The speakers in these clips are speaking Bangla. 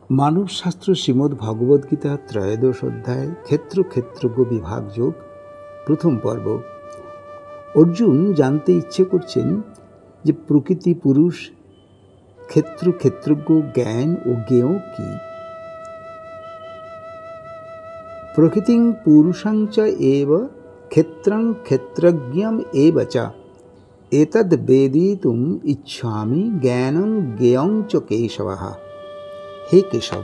মানবশাস্ত্র শ্রীমদ্ ভগবদ্গীতা ত্রয়োদশ অধ্যায় ক্ষেত্র ক্ষেত্রজ্ঞ বিভাগ যোগ প্রথম পর্ব। অর্জুন জানতে ইচ্ছে করছেন যে প্রকৃতি, পুরুষ, ক্ষেত্র ক্ষেত্রজ্ঞ, জ্ঞান ও জ্ঞেয় কি। প্রকৃতিং পুরুষং চ এব ক্ষেত্রং ক্ষেত্রজ্ঞম এব চ এতদ্ বেদিতুম ইচ্ছামি জ্ঞানং জ্ঞেয়ং চ কেশবঃ। হে কেশব,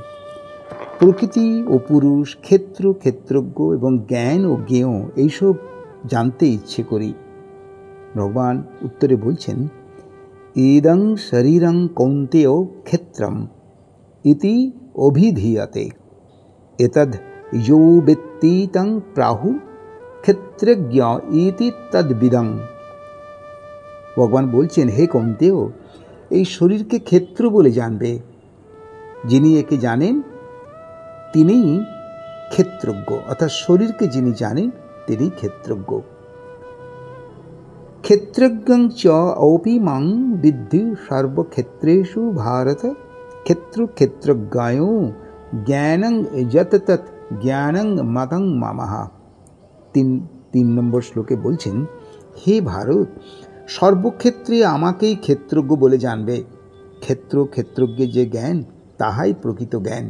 প্রকৃতি ও পুরুষ, ক্ষেত্র ক্ষেত্রজ্ঞ এবং জ্ঞান ও জ্ঞেয় এইসব জানতে ইচ্ছে করি। ভগবান উত্তরে বলছেন, ইদং শরীরং কৌন্তেয় ক্ষেত্রম ইতি অভিধীয়তে এতদ্ ইয়ো বেত্তি তং প্রাহু ক্ষেত্রজ্ঞ ইতি তদ্বিদং। ভগবান বলছেন, হে কৌন্তেয়, এই শরীরকে ক্ষেত্র বলে জানবে। যিনি একে জানেন তিনিই ক্ষেত্রজ্ঞ, অর্থাৎ শরীরকে যিনি জানেন তিনি ক্ষেত্রজ্ঞ। ক্ষেত্রজ্ঞং চ অপি মাং বিদ্ধি সর্বক্ষেত্রেষু ভারত ক্ষেত্র ক্ষেত্রজ্ঞায়ো জ্ঞানং যত তৎ জ্ঞানং মতং মামহ। তিন নম্বর শ্লোকে বলছেন, হে ভারত, সর্বক্ষেত্রে আমাকেই ক্ষেত্রজ্ঞ বলে জানবে। ক্ষেত্র ক্ষেত্রজ্ঞের যে জ্ঞান তাহাই প্রকৃত জ্ঞান,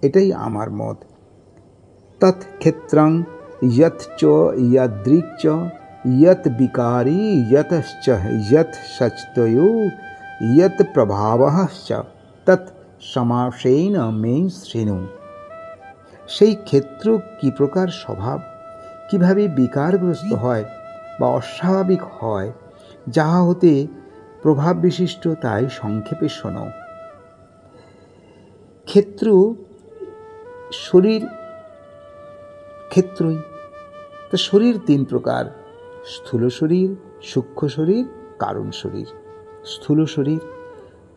এটাই আমার মত। তৎ ক্ষেত্রং যৎ চ যদৃক্ চ যৎ বিকারি যতশ্চ যৎ সচতয়ো যৎ প্রভাবঃ চ তৎ সমাসেন মে শৃণু। সেই ক্ষেত্র কি প্রকার স্বভাব, কিভাবে বিকারগ্রস্ত হয় বা অস্বাভাবিক হয়, যাহা হতে প্রভাব বিশিষ্ট, তাই সংক্ষেপে শোনো। ক্ষেত্র, শরীর ক্ষেত্রই। তা শরীর তিন প্রকার: স্থূল শরীর, সূক্ষ্ম শরীর, কারণ শরীর। স্থূল শরীর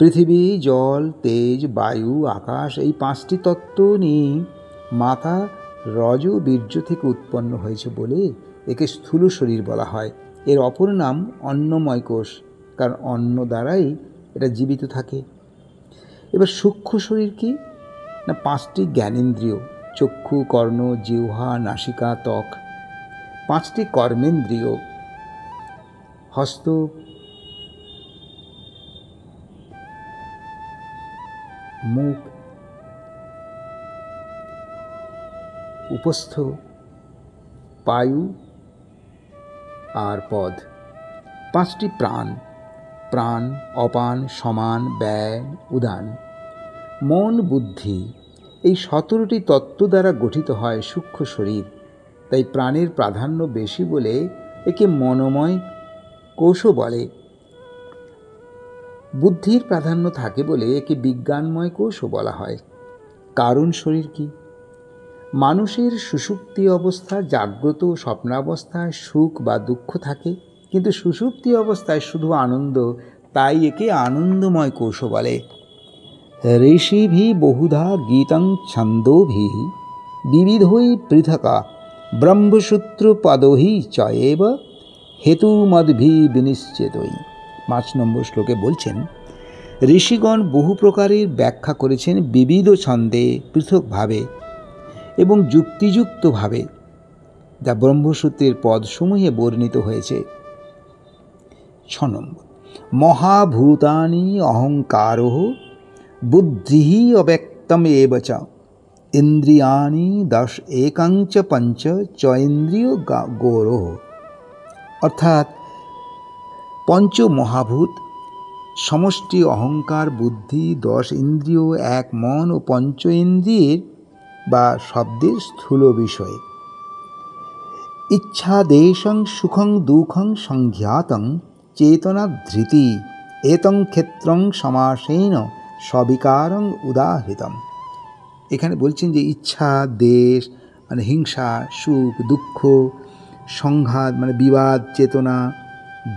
পৃথিবী, জল, তেজ, বায়ু, আকাশ, এই পাঁচটি তত্ত্ব নিয়ে মাতা রজ বীর্য থেকে উৎপন্ন হয়েছে বলে একে স্থূল শরীর বলা হয়। এর অপর নাম অন্নময় কোষ, কারণ অন্ন দ্বারাই এটা জীবিত থাকে। এবার সূক্ষ্ম শরীর কি না, পাঁচটি জ্ঞানেন্দ্রিয়, চক্ষু, কর্ণ, জিহ্বা, নাসিকা, ত্বক। পাঁচটি কর্মেন্দ্রিয়, হস্ত, মুখ, উপস্থ, পায়ু আর পদ। পাঁচটি প্রাণ, প্রাণ, অপান, সমান, ব্যয়, উদান। মন, বুদ্ধি, এই 17টি তত্ত্ব দ্বারা গঠিত হয় সূক্ষ্ম শরীর। তাই প্রাণের প্রাধান্য বেশি বলে একে মনোময় কোষও বলে। বুদ্ধির প্রাধান্য থাকে বলে একে বিজ্ঞানময় কোষও বলা হয়। কারণ শরীর কি? মানুষের সুষুপ্তি অবস্থা, জাগ্রত ও স্বপ্নাবস্থায় সুখ বা দুঃখ থাকে, কিন্তু সুষুপ্তি অবস্থায় শুধু আনন্দ, তাই একে আনন্দময় কোষও বলে। ঋষিভি বহুধা গীতং ছন্দোভি বিবিধৈ পৃথকা ব্রহ্মসূত্র পদহি চয়েব হেতুমদ্ভি বিনিশ্চেতই। 5 নম্বর শ্লোকে বলছেন, ঋষিগণ বহু প্রকারের ব্যাখ্যা করেছেন বিবিধ ছন্দে, পৃথকভাবে এবং যুক্তিযুক্তভাবে, যা ব্রহ্মসূত্রের পদসমূহে বর্ণিত হয়েছে। 6 নম্বর, মহাভূতানি অহংকারো বুদ্ধি অব্যক্তম এব চ ইন্দ্রিয়াণি 10 একং চ পঞ্চ চৈন্দ্রিয় গৌরহ। অর্থাৎ পঞ্চ মহাভূত, সমষ্টি অহংকার, বুদ্ধি, 10 ইন্দ্রিয়, এক মন ও পঞ্চ ইন্দ্রিয়ের বা শব্দের স্থূল বিষয়। ইচ্ছা দেশং সুখং দুঃখং সংজ্ঞাতং চেতনা ধৃতি এতং ক্ষেত্রং সমাসেন সবিকারং উদাহৃতম। এখানে বলছেন যে ইচ্ছা, দেশ মানে হিংসা, সুখ, দুঃখ, সংঘাত মানে বিবাদ, চেতনা,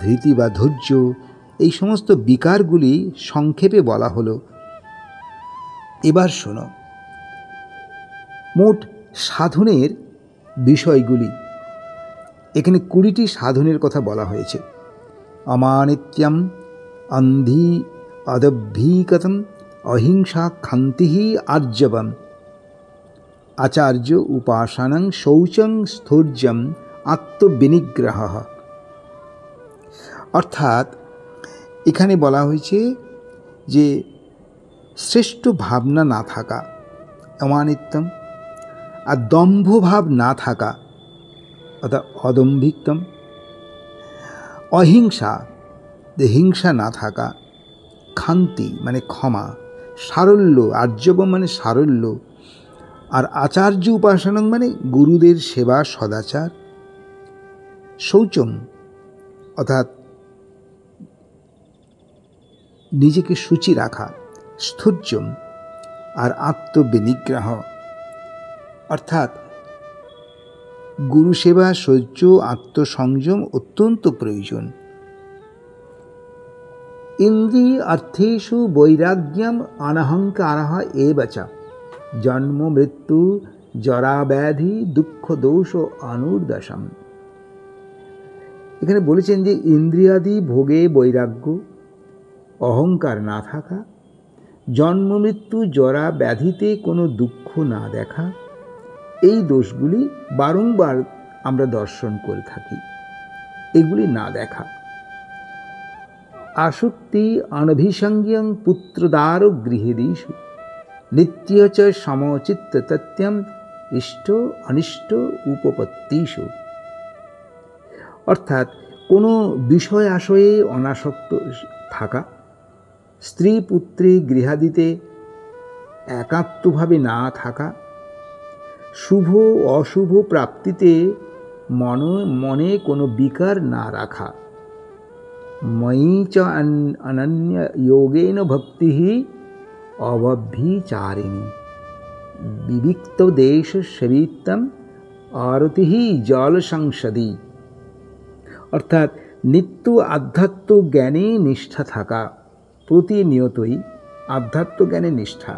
ধৃতি বা ধৈর্য, এই সমস্ত বিকারগুলি সংক্ষেপে বলা হলো। এবার শোনো, মোট সাধনের বিষয়গুলি। এখানে 20টি সাধনের কথা বলা হয়েছে। অমানিত্যম, অন্ধি অদভ্যিকতম, অহিংসা ক্ষান্তি আর্জবম আচার্য উপাসনং শৌচং স্থৈর্যম আত্মবিনিগ্রহ। অর্থাৎ এখানে বলা হয়েছে যে শ্রেষ্ঠ ভাবনা না থাকা অমানিত্যম, আর দম্ভভাব না থাকা অর্থাৎ অদম্ভিকতম, অহিংসা হিংসা না থাকা, ক্ষান্তি মানে ক্ষমা, সারল্য আর্যব মানে সারল্য, আর আচার্য উপাসনং মানে গুরুদের সেবা সদাচার, শৌচম অর্থাৎ নিজেকে শুচি রাখা, স্থৈর্যম আর আত্মবিনিগ্রহ অর্থাৎ গুরু সেবা, শৌচ, আত্মসংযম অত্যন্ত প্রয়োজন। ইন্দ্রিয় অর্থেষু বৈরাগ্যম অনহংকারঃ এব চ জন্ম মৃত্যু জরাব্যাধি দুঃখ দোষ অনুর্দশম। এখানে বলেছেন যে ইন্দ্রিয়াদি ভোগে বৈরাগ্য, অহংকার না থাকা, জন্ম মৃত্যু জরা ব্যাধিতে কোনো দুঃখ না দেখা, এই দোষগুলি বারংবার আমরা দর্শন করে থাকি, এগুলি না দেখা। আসক্তি অনভিসংজ্ঞং পুত্রদার গৃহেদিষু নিত্য চ সমচিত্ত তথ্যম ইষ্ট অনিষ্ট উপপত্তিষু। অর্থাৎ কোনো বিষয় আশয়ে অনাসক্ত থাকা, স্ত্রী পুত্রে গৃহাদিতে একাত্মভাবে না থাকা, শুভ অশুভ প্রাপ্তিতে মনে কোনো বিকার না রাখা, ময়ি চ অনন্য যোগেন ভক্তি অবভ্যচারিণী বিবিক্ত দেশ সেবিতম আরতি জল সংসদি। অর্থাৎ নিত্য আধ্যাত্ম জ্ঞানে নিষ্ঠা থাকা, প্রতিনিয়তই আধ্যাত্ম জ্ঞানে নিষ্ঠা,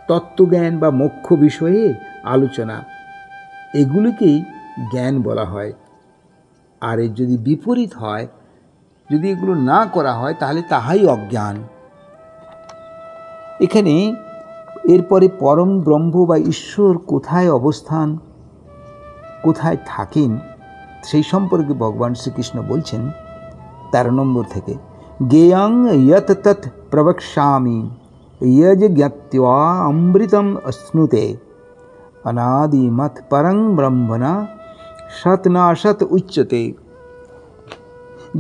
তত্ত্বজ্ঞান বা মোক্ষ বিষয়ে আলোচনা, এগুলিকেই জ্ঞান বলা হয়। আর এর যদি বিপরীত হয়, যদি এগুলো না করা হয়, তাহলে তাহাই অজ্ঞান। এখানে এরপরে পরম ব্রহ্ম বা ঈশ্বর কোথায় অবস্থান, কোথায় থাকেন, সেই সম্পর্কে ভগবান শ্রীকৃষ্ণ বলছেন 13 নম্বর থেকে, জ্ঞেয়ং যত তৎ প্রবক্ষ্যামি যজ জ্ঞাত্বা অমৃতম অশ্নুতে অনাদিমত পরং ব্রহ্মণা সৎ না সৎ উচ্যতে।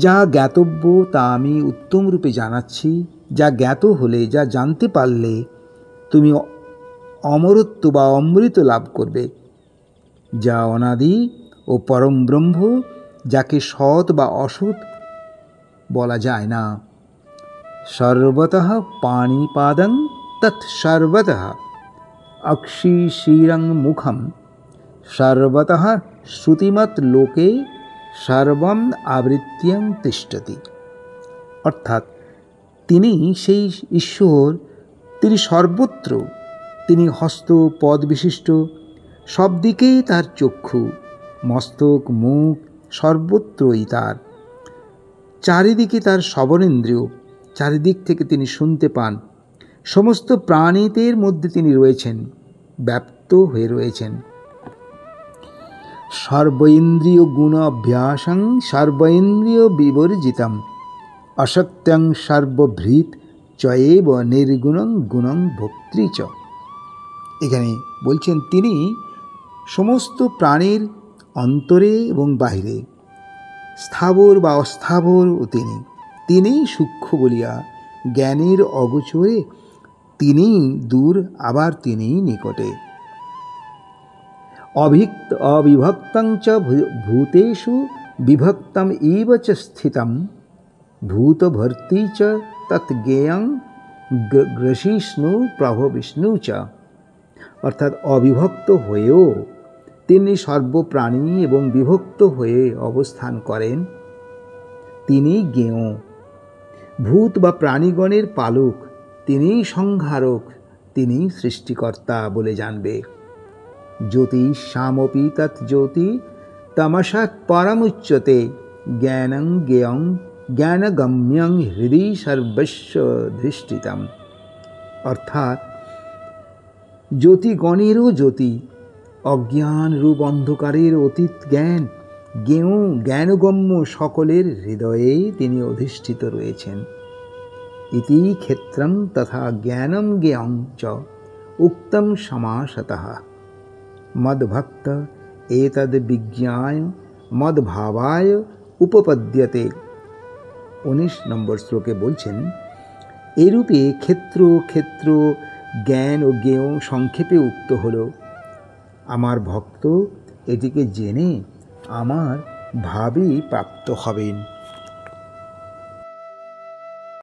যা জ্ঞাতব্য তা আমি উত্তম রূপে জানাচ্ছি, যা জ্ঞাত হলে, যা জানতে পারলে তুমি অমরত্ব বা অমৃত লাভ করবে, যা অনাদি ও পরম ব্রহ্ম, যাকে সৎ বা অসৎ বলা যায় না। সর্বতঃ পাণিপাদং তৎ সর্বতঃ অক্ষিশিরং মুখম সর্বতঃ শ্রুতিমত লোকে সর্বম আবৃত্যং তিষ্ঠতি। অর্থাৎ তিনি সেই ঈশ্বর, তিনি সর্বত্র, তিনি হস্ত পদ বিশিষ্ট, সব দিকেই তার চক্ষু, মস্তক, মুখ সর্বত্রই তার, চারিদিকে তার শ্রবণেন্দ্রিয়, চারিদিক থেকে তিনি শুনতে পান, সমস্ত প্রাণীদের মধ্যে তিনি রয়েছেন, ব্যাপ্ত হয়ে রয়েছেন। সর্বেন্দ্রিয় গুণ অভ্যাসং সর্বেন্দ্রিয় বিবর্জিতম অসত্যং সর্বভৃত চয়েব নির্গুণং গুণং ভক্তি চ। এখানে বলছেন তিনি সমস্ত প্রাণীর অন্তরে এবং বাহিরে, স্থাবর বা অস্থাবর ও তিনিই সূক্ষ্ম বলিয়া জ্ঞানের অগোচরে, তিনিই দূর আবার তিনিই নিকটে। অবিভক্তং চ ভূতেষু বিভক্তম ইব চ স্থিতম ভূতভর্তি চ তৎজ্ঞেয়ং গ্রসিষ্ণু প্রভো বিষ্ণু চ। অর্থাৎ অবিভক্ত হয়েও তিনি সর্বপ্রাণী এবং বিভক্ত হয়ে অবস্থান করেন, তিনি জ্ঞেয়। ভূত বা প্রাণীগণের পালক, তিনিই সংহারক, তিনিই সৃষ্টিকর্তা বলে জানবে। জ্যোতিষামপি তৎ জ্যোতি তমসাৎ পরমুচ্যতে জ্ঞানং জ্ঞেয়ং জ্ঞানগম্যং হৃদি সর্বস্ব ধৃষ্টিতম। অর্থাৎ জ্যোতিগণেরও জ্যোতি, অজ্ঞান রূপ অন্ধকারের অতীত জ্ঞান, জ্ঞানগম্য সকলের হৃদয়েই তিনি অধিষ্ঠিত রয়েছেন। ইতি ক্ষেত্রং তথা জ্ঞানম জ্ঞেয়ং চ উক্তম সমাসতঃ মদ্ভক্ত এতদ্ বিজ্ঞায় মদ্ভাবায় উপপদ্যতে। 19 নম্বর শ্লোকে বলছেন, এরূপে ক্ষেত্র জ্ঞান ও জ্ঞেয় সংক্ষেপে উক্ত হল। আমার ভক্ত এটিকে জেনে আমার ভাবেই প্রাপ্ত হবেন।